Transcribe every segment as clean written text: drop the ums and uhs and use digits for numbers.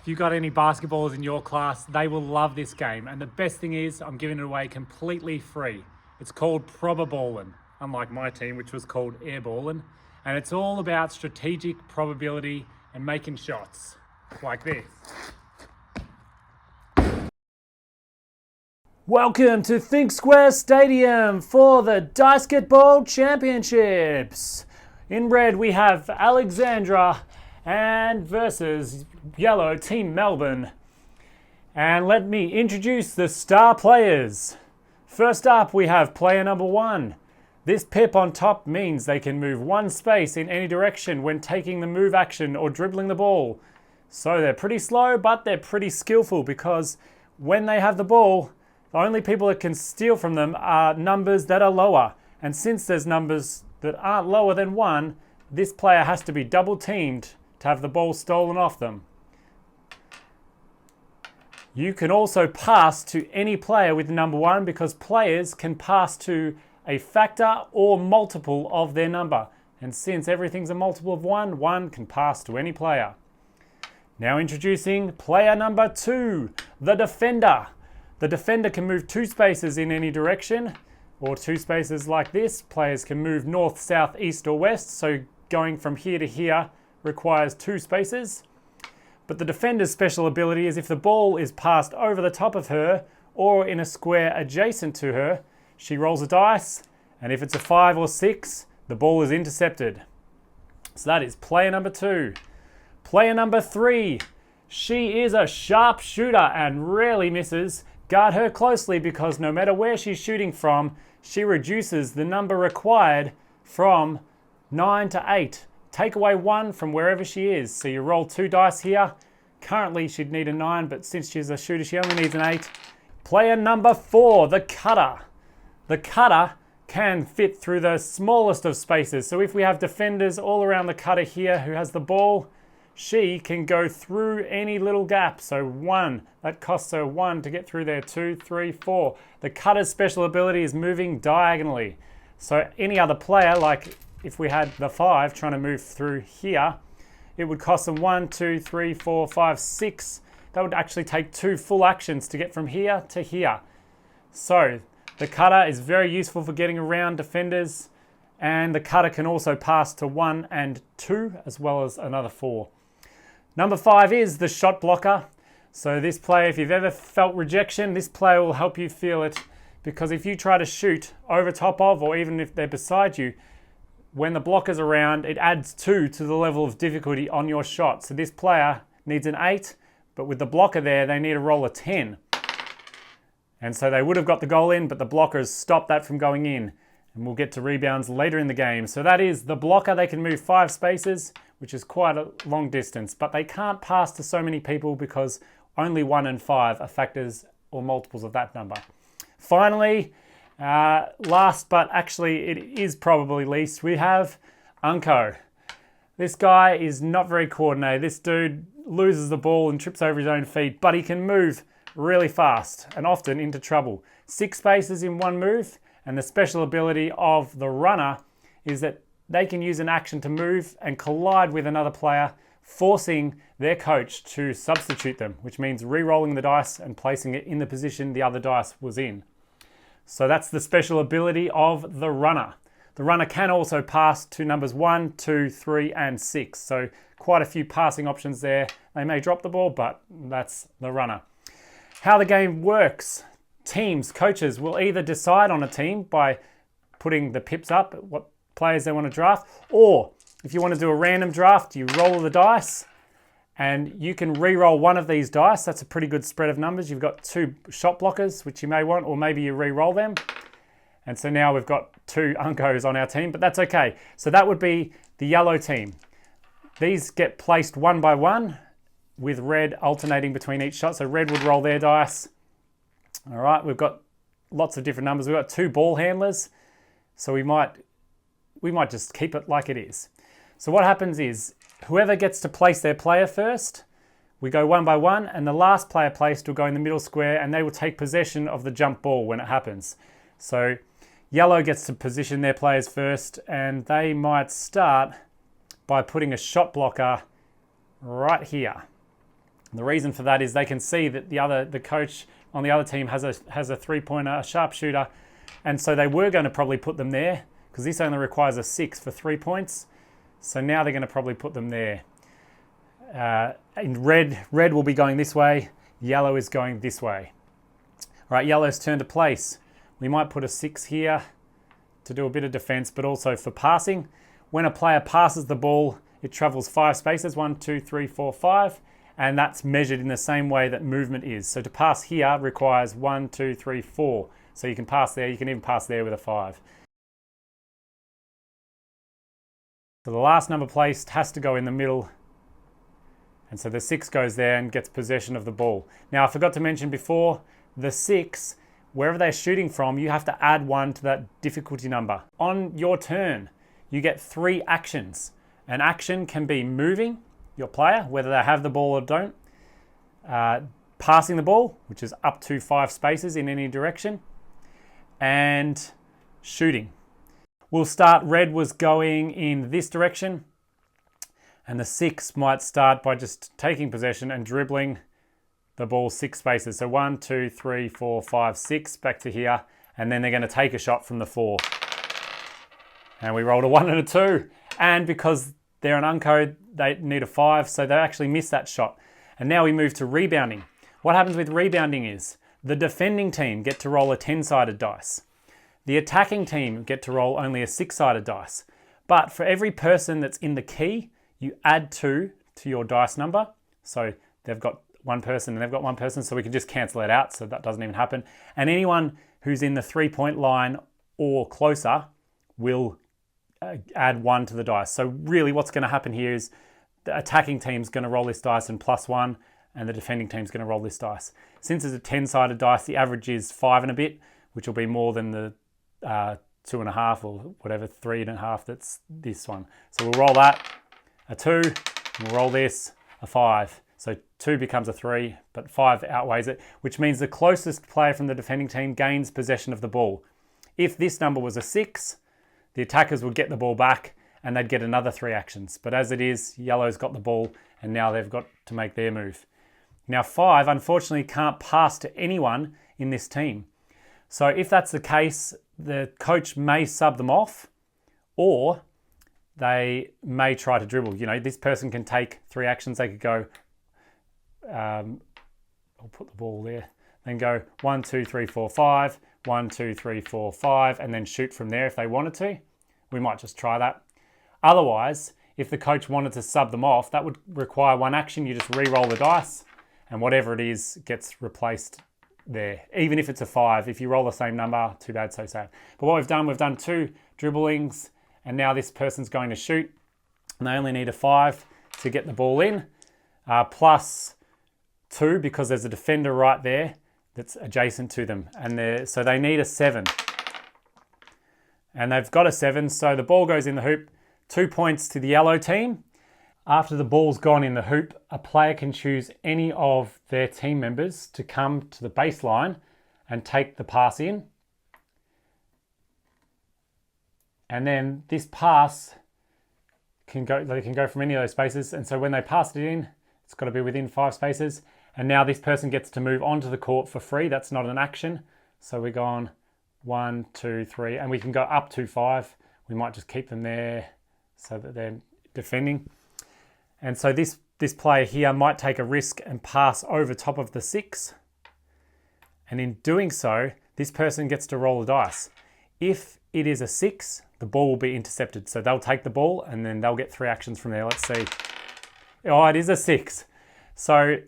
If you've got any basketballers in your class, they will love this game. And the best thing is, I'm giving it away completely free. It's called Probaballin, unlike my team, which was called Airballin. And it's all about strategic probability and making shots like this. Welcome to Think Square Stadium for the Dicebasketball Championships. In red we have Alexandra and versus yellow Team Melbourne. And let me introduce the star players. First up we have player number 1. This pip on top means they can move one space in any direction when taking the move action or dribbling the ball. So they're pretty slow, but they're pretty skillful because when they have the ball, the only people that can steal from them are numbers that are lower. And since there's numbers that aren't lower than 1, this player has to be double teamed to have the ball stolen off them. You can also pass to any player with number 1 because players can pass to a factor or multiple of their number. And since everything's a multiple of 1, 1 can pass to any player. Now introducing player number 2, the defender. The defender can move 2 spaces in any direction, or 2 spaces like this. Players can move north, south, east, or west, so going from here to here requires 2 spaces. But the defender's special ability is if the ball is passed over the top of her or in a square adjacent to her, she rolls a dice, and if it's a 5 or 6, the ball is intercepted. So that is player number 2. Player number 3, she is a sharp shooter and rarely misses. Guard her closely because no matter where she's shooting from, she reduces the number required from 9 to 8. Take away 1 from wherever she is. So you roll 2 dice here. Currently she'd need a 9, but since she's a shooter, she only needs an 8. Player number 4, the cutter. The cutter can fit through the smallest of spaces. So if we have defenders all around the cutter here who has the ball, she can go through any little gap. So 1, that costs her 1 to get through there. 2, 3, 4. The cutter's special ability is moving diagonally. So any other player, like if we had the 5 trying to move through here, it would cost them 1, 2, 3, 4, 5, 6. That would actually take 2 full actions to get from here to here. So the cutter is very useful for getting around defenders, and the cutter can also pass to 1 and 2 as well as another 4. Number 5 is the shot blocker. So this player, if you've ever felt rejection, this player will help you feel it, because if you try to shoot over top of, or even if they're beside you, when the blocker's around, it adds 2 to the level of difficulty on your shot. So this player needs an 8, but with the blocker there, they need to roll a 10. And so they would have got the goal in, but the blocker has stopped that from going in. And we'll get to rebounds later in the game. So that is the blocker. They can move 5 spaces, which is quite a long distance, but they can't pass to so many people because only 1 and 5 are factors or multiples of that number. Finally, last but actually it is probably least, we have Unko. This guy is not very coordinated. This dude loses the ball and trips over his own feet, but he can move really fast and often into trouble. 6 spaces in 1 move, and the special ability of the runner is that they can use an action to move and collide with another player, forcing their coach to substitute them, which means re-rolling the dice and placing it in the position the other dice was in. So that's the special ability of the runner. The runner can also pass to numbers 1, 2, 3, and 6. So quite a few passing options there. They may drop the ball, but that's the runner. How the game works. Teams, coaches will either decide on a team by putting the pips up, what players they want to draft, or if you want to do a random draft, you roll the dice and you can re-roll one of these dice. That's a pretty good spread of numbers. You've got 2 shot blockers, which you may want, or maybe you re-roll them. And so now we've got 2 Unkos on our team, but that's okay. So that would be the yellow team. These get placed 1 by 1 with red alternating between each shot. So red would roll their dice. All right, we've got lots of different numbers. We've got 2 ball handlers. So we might just keep it like it is. So what happens is whoever gets to place their player first, we go 1 by 1, and the last player placed will go in the middle square, and they will take possession of the jump ball when it happens. So yellow gets to position their players first, and they might start by putting a shot blocker right here. The reason for that is they can see that the coach on the other team has a three-pointer, a sharpshooter, and so they were going to probably put them there because this only requires a 6 for 3 points. So now they're going to probably put them there. In red will be going this way. Yellow is going this way. All right, yellow's turn to place. We might put a 6 here to do a bit of defense, but also for passing. When a player passes the ball, it travels 5 spaces, 1, 2, 3, 4, 5, and that's measured in the same way that movement is. So to pass here requires 1, 2, 3, 4. So you can pass there, you can even pass there with a 5. So the last number placed has to go in the middle. And so the 6 goes there and gets possession of the ball. Now I forgot to mention before, the 6, wherever they're shooting from, you have to add 1 to that difficulty number. On your turn, you get 3 actions. An action can be moving your player, whether they have the ball or don't. Passing the ball, which is up to 5 spaces in any direction. And shooting. We'll start, red was going in this direction. And the 6 might start by just taking possession and dribbling the ball 6 spaces. So 1, 2, 3, 4, 5, 6, back to here. And then they're going to take a shot from the 4. And we rolled a 1 and a 2. And because they're an uncode, they need a 5, so they actually missed that shot. And now we move to rebounding. What happens with rebounding is the defending team get to roll a 10-sided dice. The attacking team get to roll only a 6-sided dice. But for every person that's in the key, you add 2 to your dice number. So they've got one person and they've got one person, so we can just cancel it out, so that doesn't even happen. And anyone who's in the 3-point line or closer will add 1 to the dice. So really what's going to happen here is the attacking team's going to roll this dice and +1, and the defending team's going to roll this dice. Since it's a 10-sided dice, the average is 5 and a bit, which will be more than the 2.5 or whatever, 3.5 that's this one. So we'll roll that, a 2, and we'll roll this, a 5. So 2 becomes a 3, but 5 outweighs it, which means the closest player from the defending team gains possession of the ball. If this number was a 6, the attackers would get the ball back and they'd get another 3 actions. But as it is, yellow's got the ball and now they've got to make their move. Now 5, unfortunately, can't pass to anyone in this team. So if that's the case, the coach may sub them off, or they may try to dribble. You know, this person can take 3 actions. They could go, I'll put the ball there, then go 1, 2, 3, 4, 5, 1, 2, 3, 4, 5, and then shoot from there if they wanted to. We might just try that. Otherwise, if the coach wanted to sub them off, that would require 1 action. You just re-roll the dice, and whatever it is gets replaced there. Even if it's a 5, if you roll the same number, too bad, so sad. But what we've done 2 dribblings, and now this person's going to shoot, and they only need a 5 to get the ball in, +2 because there's a defender right there that's adjacent to them, and so they need a 7. And they've got a 7, so the ball goes in the hoop. 2 points to the yellow team. After the ball's gone in the hoop, a player can choose any of their team members to come to the baseline and take the pass in. And then this pass they can go from any of those spaces. And so when they pass it in, it's got to be within 5 spaces. And now this person gets to move onto the court for free. That's not an action. So we go on 1, 2, 3, and we can go up to 5. We might just keep them there so that they're defending. And so this player here might take a risk and pass over top of the 6. And in doing so, this person gets to roll the dice. If it is a 6, the ball will be intercepted. So they'll take the ball and then they'll get 3 actions from there. Let's see. Oh, it is a 6. So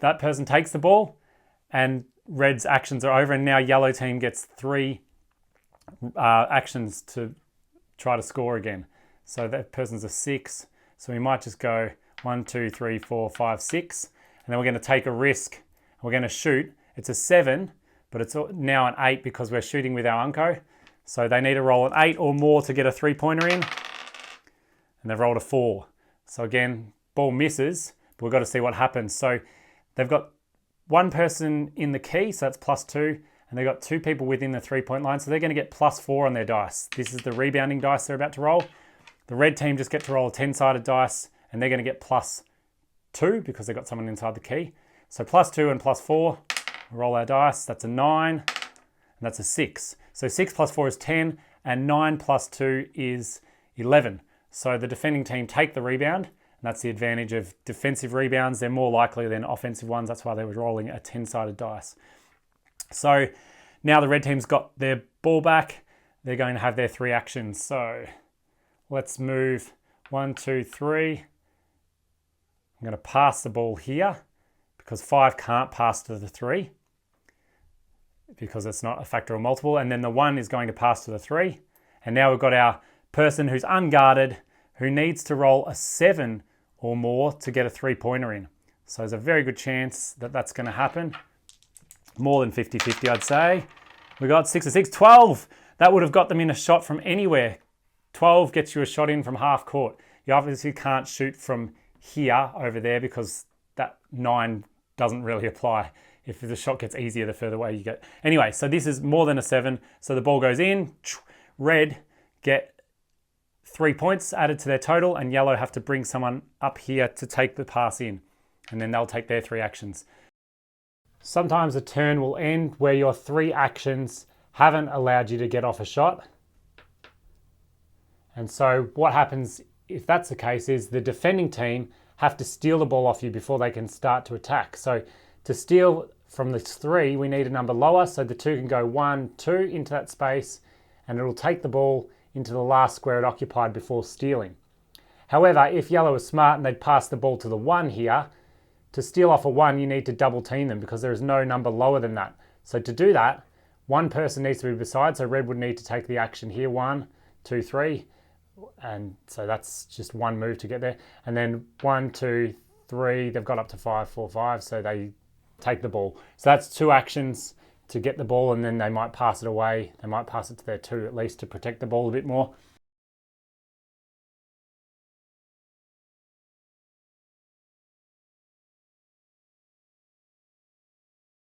that person takes the ball and red's actions are over, and now yellow team gets 3 actions to try to score again. So that person's a 6. So we might just go 1, 2, 3, 4, 5, 6. And then we're going to take a risk. We're going to shoot. It's a 7, but it's now an 8 because we're shooting with our unco. So they need to roll an 8 or more to get a 3-pointer in. And they've rolled a 4. So again, ball misses, but we've got to see what happens. So they've got 1 person in the key, so that's +2. And they've got 2 people within the 3-point line, so they're going to get +4 on their dice. This is the rebounding dice they're about to roll. The red team just get to roll a 10-sided dice, and they're going to get 2 because they've got someone inside the key. So +2 and +4, roll our dice, that's a 9, and that's a 6. So 6 + 4 is 10, and 9 + 2 is 11. So the defending team take the rebound, and that's the advantage of defensive rebounds. They're more likely than offensive ones. That's why they were rolling a 10-sided dice. So now the red team's got their ball back. They're going to have their 3 actions. So let's move 1, 2, 3. I'm going to pass the ball here because 5 can't pass to the 3 because it's not a factor or multiple. And then the 1 is going to pass to the 3. And now we've got our person who's unguarded who needs to roll a 7 or more to get a 3-pointer in. So there's a very good chance that that's going to happen. More than 50-50, I'd say. We got 6 of 6, 12. That would have got them in a shot from anywhere. 12 gets you a shot in from half court. You obviously can't shoot from here over there because that 9 doesn't really apply. If the shot gets easier the further away you get. Anyway, so this is more than a 7. So the ball goes in. Red get 3 points added to their total, and yellow have to bring someone up here to take the pass in. And then they'll take their 3 actions. Sometimes a turn will end where your 3 actions haven't allowed you to get off a shot. And so what happens if that's the case is the defending team have to steal the ball off you before they can start to attack. So to steal from the 3, we need a number lower, so the 2 can go 1, 2 into that space, and it'll take the ball into the last square it occupied before stealing. However, if yellow is smart and they'd pass the ball to the 1 here, to steal off a 1, you need to double team them because there is no number lower than that. So to do that, one person needs to be beside, so red would need to take the action here, 1, 2, 3, and so that's just 1 move to get there. And then 1, 2, 3, they've got up to 5, 4, 5, so they take the ball. So that's 2 actions to get the ball, and then they might pass it away. They might pass it to their 2 at least to protect the ball a bit more.